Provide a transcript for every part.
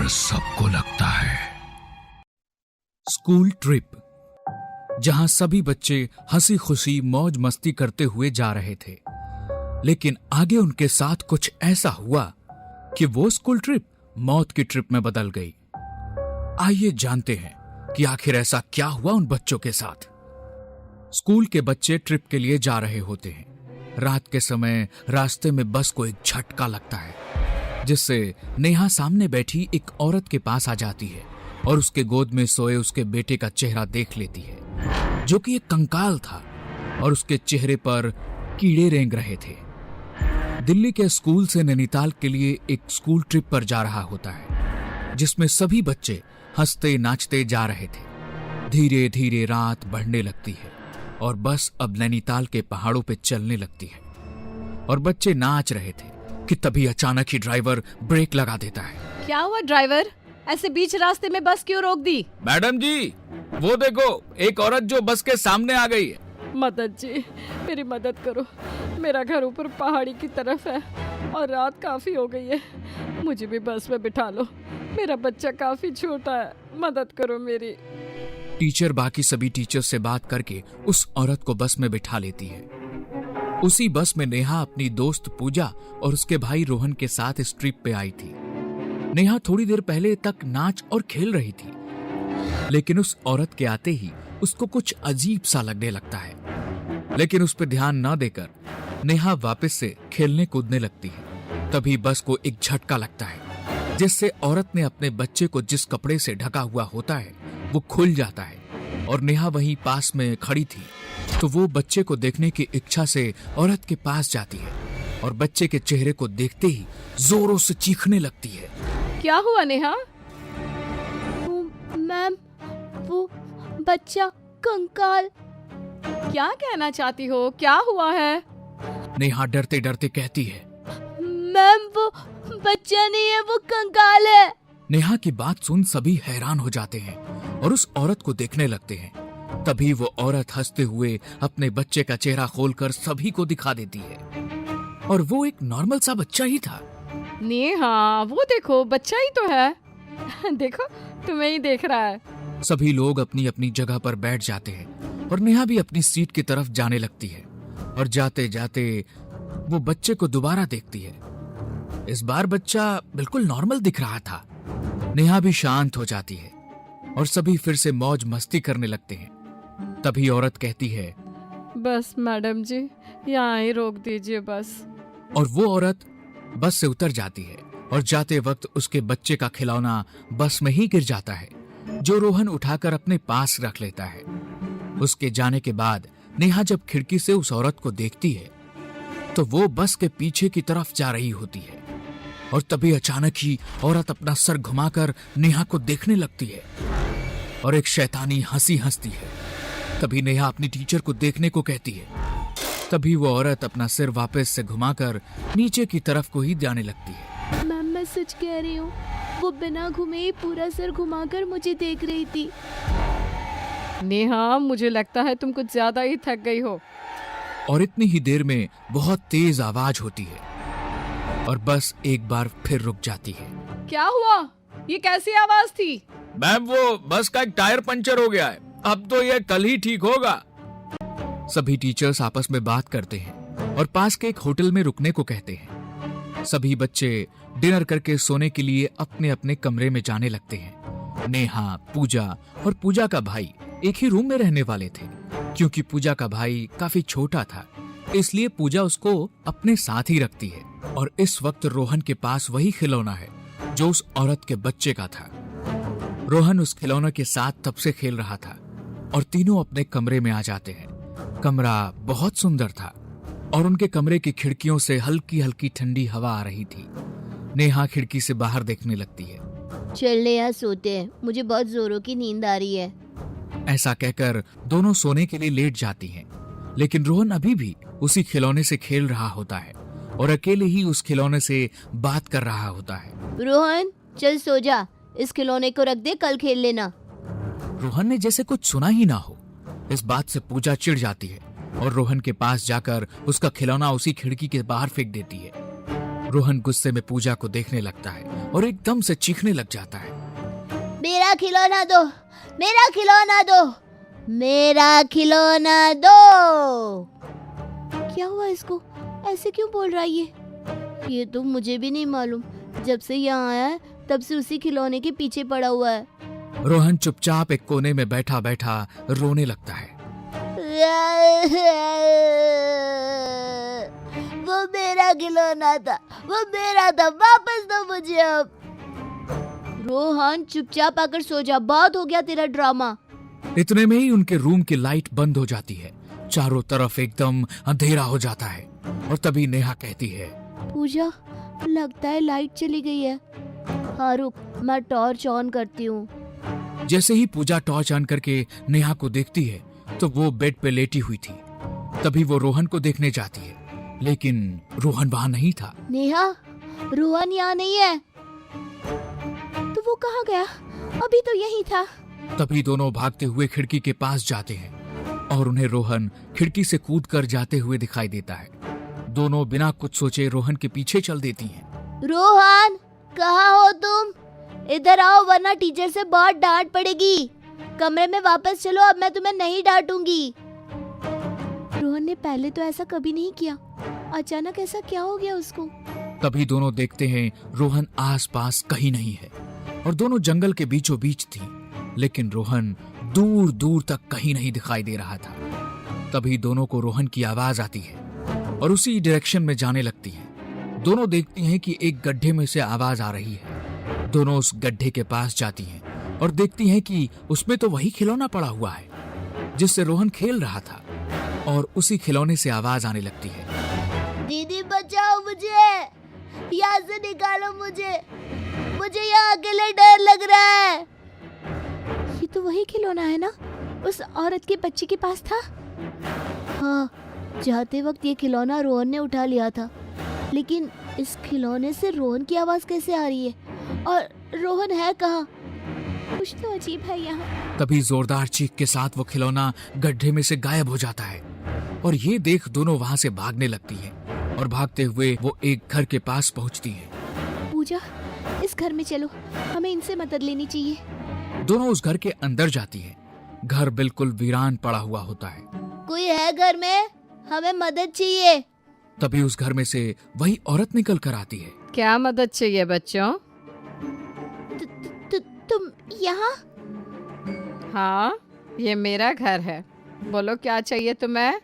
डर सबको लगता है। स्कूल ट्रिप, जहां सभी बच्चे हंसी खुशी मौज मस्ती करते हुए जा रहे थे, लेकिन आगे उनके साथ कुछ ऐसा हुआ कि वो स्कूल ट्रिप मौत की ट्रिप में बदल गई। आइए जानते हैं कि आखिर ऐसा क्या हुआ उन बच्चों के साथ। स्कूल के बच्चे ट्रिप के लिए जा रहे होते हैं। रात के समय रास्ते में बस को एक झटका लगता है, जिससे नेहा सामने बैठी एक औरत के पास आ जाती है और उसके गोद में सोए उसके बेटे का चेहरा देख लेती है, जो कि एक कंकाल था और उसके चेहरे पर कीड़े रेंग रहे थे। दिल्ली के स्कूल से नैनीताल के लिए एक स्कूल ट्रिप पर जा रहा होता है, जिसमें सभी बच्चे हंसते नाचते जा रहे थे। धीरे धीरे रात बढ़ने लगती है और बस अब नैनीताल के पहाड़ों पे चलने लगती है और बच्चे नाच रहे थे कि तभी अचानक ही ड्राइवर ब्रेक लगा देता है। क्या हुआ ड्राइवर, ऐसे बीच रास्ते में बस क्यों रोक दी? मैडम जी, वो देखो एक औरत जो बस के सामने आ गई है। मदद जी, मेरी मदद करो। मेरा घर ऊपर पहाड़ी की तरफ है और रात काफी हो गई है। मुझे भी बस में बिठा लो, मेरा बच्चा काफी छोटा है, मदद करो मेरी। टीचर बाकी सभी टीचर्स से बात करके उस औरत को बस में बिठा लेती है। उसी बस में नेहा अपनी दोस्त पूजा और उसके भाई रोहन के साथ इस ट्रिप पे आई थी। नेहा थोड़ी देर पहले तक नाच और खेल रही थी, लेकिन उस औरत के आते ही उसको कुछ अजीब सा लगने लगता है। लेकिन उस पर ध्यान न देकर नेहा वापस से खेलने कूदने लगती है। तभी बस को एक झटका लगता है, जिससे औरत ने अपने बच्चे को जिस कपड़े से ढका हुआ होता है वो खुल जाता है और नेहा वहीं पास में खड़ी थी, तो वो बच्चे को देखने की इच्छा से औरत के पास जाती है और बच्चे के चेहरे को देखते ही जोरों से चीखने लगती है। क्या हुआ नेहा? मैम, वो बच्चा कंकाल। क्या कहना चाहती हो, क्या हुआ है? नेहा डरते डरते कहती है, मैम वो बच्चा नहीं है, वो कंकाल है। नेहा की बात सुन सभी हैरान हो जाते हैं और उस औरत को देखने लगते हैं। तभी वो औरत हंसते हुए अपने बच्चे का चेहरा खोलकर सभी को दिखा देती है और वो एक नॉर्मल सा बच्चा ही था। नेहा, वो देखो बच्चा ही तो है। देखो, तुम्हें ही देख रहा है। सभी लोग अपनी अपनी जगह पर बैठ जाते हैं और नेहा भी अपनी सीट की तरफ जाने लगती है और जाते जाते वो बच्चे को दोबारा देखती है। इस बार बच्चा बिल्कुल नॉर्मल दिख रहा था। नेहा भी शांत हो जाती है और सभी फिर से मौज मस्ती करने लगते हैं। तभी औरत कहती है, बस मैडम जी, यहाँ ही रोक दीजिए बस। और वो औरत बस से उतर जाती है और जाते वक्त उसके बच्चे का खिलौना बस में ही गिर जाता है, जो रोहन उठाकर अपने पास रख लेता है। उसके जाने के बाद नेहा जब खिड़की से उस औरत को देखती है तो वो बस के पीछे की तरफ जा रही होती है और तभी अचानक ही औरत अपना सर घुमाकर नेहा को देखने लगती है और एक शैतानी हंसी हंसती है। तभी नेहा अपनी टीचर को देखने को कहती है। तभी वो औरत अपना सिर वापस से घुमाकर नीचे की तरफ को ही जाने लगती है। मैम, मैं सच कह रही हूँ, वो बिना घुमे ही पूरा सर घुमाकर मुझे देख रही थी। नेहा, मुझे लगता है तुम कुछ ज्यादा ही थक गई हो। और इतनी ही देर में बहुत तेज आवाज होती है और बस एक बार फिर रुक जाती है। क्या हुआ? ये कैसी आवाज थी? मैम, वो बस का एक टायर पंचर हो गया है, अब तो ये कल ही ठीक होगा। सभी टीचर्स आपस में बात करते हैं और पास के एक होटल में रुकने को कहते हैं। सभी बच्चे डिनर करके सोने के लिए अपने अपने कमरे में जाने लगते हैं। नेहा, पूजा और पूजा का भाई एक ही रूम में रहने वाले थे, क्योंकि पूजा का भाई काफी छोटा था, इसलिए पूजा उसको अपने साथ ही रखती है। और इस वक्त रोहन के पास वही खिलौना है जो उस औरत के बच्चे का था। रोहन उस खिलौने के साथ तब से खेल रहा था और तीनों अपने कमरे में आ जाते हैं। कमरा बहुत सुंदर था और उनके कमरे की खिड़कियों से हल्की हल्की ठंडी हवा आ रही थी। नेहा खिड़की से बाहर देखने लगती है। चल नेहा, सोते हैं, मुझे बहुत जोरों की नींद आ रही है। ऐसा कहकर दोनों सोने के लिए लेट जाती हैं, लेकिन रोहन अभी भी उसी खिलौने से खेल रहा होता है और अकेले ही उस खिलौने से बात कर रहा होता है। रोहन, चल सो जा, इस खिलौने को रख दे, कल खेल लेना। रोहन ने जैसे कुछ सुना ही ना हो। इस बात से पूजा चिढ़ जाती है और रोहन के पास जाकर उसका खिलौना उसी खिड़की के बाहर फेंक देती है। रोहन गुस्से में पूजा को देखने लगता है और एकदम से चीखने लग जाता है। मेरा खिलौना दो, मेरा खिलौना दो, मेरा खिलौना दो। क्या हुआ इसको? ऐसे क्यों बोल रहा है ये तो मुझे भी नहीं मालूम। जब से यहाँ आया है तब से उसी खिलौने के पीछे पड़ा हुआ है। रोहन चुपचाप एक कोने में बैठा बैठा रोने लगता है। वो मेरा खिलौना था, वो मेरा था, वापस दो मुझे अब। रोहन चुपचाप आकर सो जा, बहुत हो गया तेरा ड्रामा। इतने में ही उनके रूम की लाइट बंद हो जाती है। चारों तरफ एकदम अंधेरा हो जाता है और तभी नेहा कहती है, पूजा लगता है लाइट चली गई है। हाँ रुक, मैं टॉर्च ऑन करती हूँ। जैसे ही पूजा टॉर्च ऑन करके नेहा को देखती है तो वो बेड पे लेटी हुई थी। तभी वो रोहन को देखने जाती है, लेकिन रोहन वहाँ नहीं था। नेहा, रोहन यहाँ नहीं है। तो वो कहाँ गया? अभी तो यही था। तभी दोनों भागते हुए खिड़की के पास जाते हैं और उन्हें रोहन खिड़की से कूद कर जाते हुए दिखाई देता है। दोनों बिना कुछ सोचे रोहन के पीछे चल देती हैं। रोहन, कहाँ हो तुम? इधर आओ वरना टीचर से बहुत डांट पड़ेगी। कमरे में वापस चलो, अब मैं तुम्हें नहीं डांटूंगी। रोहन ने पहले तो ऐसा कभी नहीं किया, अचानक ऐसा क्या हो गया उसको? तभी दोनों देखते हैं रोहन आसपास कहीं नहीं है और दोनों जंगल के बीचों बीच थी, लेकिन रोहन दूर दूर तक कहीं नहीं दिखाई दे रहा था। तभी दोनों को रोहन की आवाज आती है और उसी डायरेक्शन में जाने लगती है। दोनों देखती हैं कि एक गड्ढे में से आवाज आ रही है। दोनों उस गड्ढे के पास जाती हैं और देखती हैं कि उसमें तो वही खिलौना पड़ा हुआ है जिससे रोहन खेल रहा था और उसी खिलौने से आवाज आने लगती है। दीदी बचाओ मुझे, यहाँ से निकालो मुझे यहाँ अकेले डर लग रहा है। ये तो वही खिलौना है ना, उस औरत के बच्चे के पास था। हाँ, जाते वक्त ये खिलौना रोहन ने उठा लिया था, लेकिन इस खिलौने से रोहन की आवाज कैसे आ रही है और रोहन है कहाँ? कुछ तो अजीब है यहाँ। तभी जोरदार चीख के साथ वो खिलौना गड्ढे में से गायब हो जाता है और ये देख दोनों वहां से भागने लगती हैं और भागते हुए वो एक घर के पास पहुंचती हैं। पूजा, इस घर में चलो, हमें इनसे मदद लेनी चाहिए। दोनों उस घर के अंदर जाती हैं। घर बिल्कुल वीरान पड़ा हुआ होता है। कोई है घर में? हमें मदद चाहिए। तभी उस घर में से वही औरत निकल कर आती है। क्या मदद चाहिए बच्चों? तुम यहाँ? हाँ, ये मेरा घर है। बोलो क्या चाहिए तुम्हें?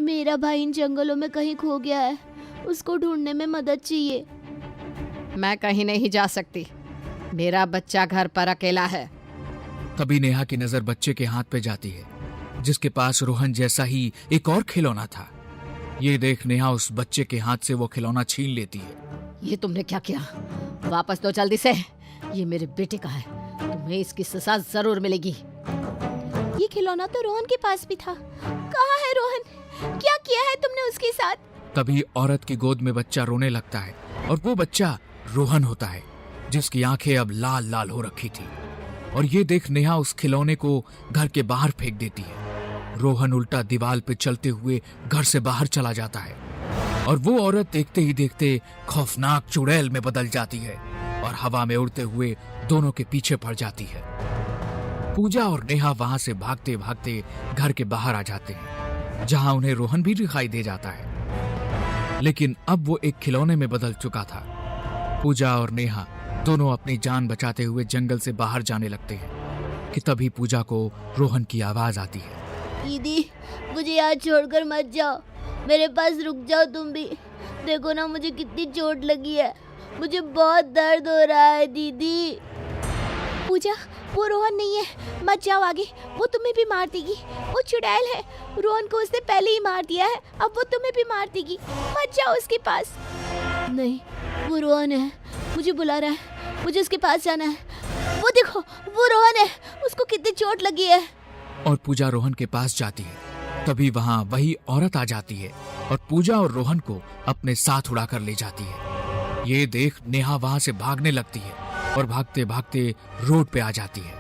मेरा भाई इन जंगलों में कहीं खो गया है, उसको ढूंढने में मदद चाहिए। मैं कहीं नहीं जा सकती, मेरा बच्चा घर पर अकेला है। तभी नेहा की नजर बच्चे के हाथ पे जाती है जिसके पास रोहन जैसा ही एक और खिलौना था। ये देख नेहा उस बच्चे के हाथ से वो खिलौना छीन लेती है। ये तुमने क्या किया? वापस दो जल्दी से, ये मेरे बेटे का है, तुम्हें इसकी सजा जरूर मिलेगी। ये खिलौना तो रोहन के पास भी था। कहाँ है रोहन? क्या किया है तुमने उसके साथ? तभी औरत की गोद में बच्चा रोने लगता है और वो बच्चा रोहन होता है जिसकी आंखें अब लाल लाल हो रखी थी। और ये देख नेहा उस खिलौने को घर के बाहर फेंक देती है। रोहन उल्टा दीवार पे चलते हुए घर से बाहर चला जाता है और वो औरत देखते ही देखते खौफनाक चुड़ैल में बदल जाती है और हवा में उड़ते हुए दोनों के पीछे पड़ जाती है। पूजा और नेहा वहां से भागते भागते घर के बाहर आ जाते हैं जहां उन्हें रोहन भी दिखाई दे जाता है, लेकिन अब वो एक खिलौने में बदल चुका था। पूजा और नेहा दोनों अपनी जान बचाते हुए जंगल से बाहर जाने लगते हैं कि तभी पूजा को रोहन की आवाज आती है। दीदी, मुझे यहाँ छोड़कर मत जाओ, मेरे पास रुक जाओ तुम भी। देखो ना मुझे कितनी चोट लगी है, मुझे बहुत दर्द हो रहा है दीदी। पूजा, वो रोहन नहीं है, मत जाओ आगे, वो तुम्हें भी मार देगी। वो चुड़ैल है, रोहन को उसने पहले ही मार दिया है, अब वो तुम्हें भी मार देगी। मत जाओ उसके पास। नहीं, वो रोहन है, मुझे बुला रहा है, मुझे उसके पास जाना है। वो देखो, वो रोहन है, उसको कितनी चोट लगी है। और पूजा रोहन के पास जाती है। तभी वहां वही औरत आ जाती है और पूजा और रोहन को अपने साथ उड़ाकर ले जाती है। ये देख नेहा वहां से भागने लगती है और भागते भागते रोड पे आ जाती है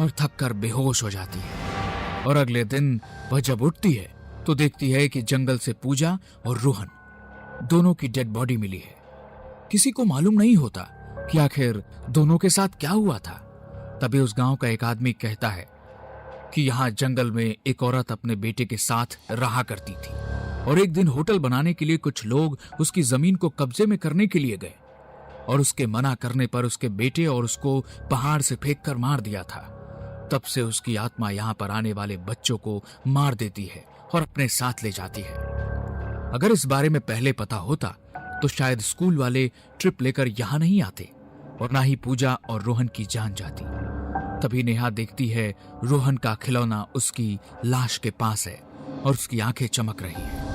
और थक कर बेहोश हो जाती है। और अगले दिन वह जब उठती है तो देखती है कि जंगल से पूजा और रोहन दोनों की डेड बॉडी मिली है। किसी को मालूम नहीं होता कि आखिर दोनों के साथ क्या हुआ था। तभी उस गांव का एक आदमी कहता है कि यहाँ जंगल में एक औरत अपने बेटे के साथ रहा करती थी और एक दिन होटल बनाने के लिए कुछ लोग उसकी जमीन को कब्जे में करने के लिए गए और उसके मना करने पर उसके बेटे और उसको पहाड़ से फेंक कर मार दिया था। तब से उसकी आत्मा यहाँ पर आने वाले बच्चों को मार देती है और अपने साथ ले जाती है। अगर इस बारे में पहले पता होता तो शायद स्कूल वाले ट्रिप लेकर यहाँ नहीं आते और ना ही पूजा और रोहन की जान जाती। तभी नेहा देखती है रोहन का खिलौना उसकी लाश के पास है और उसकी आंखें चमक रही हैं।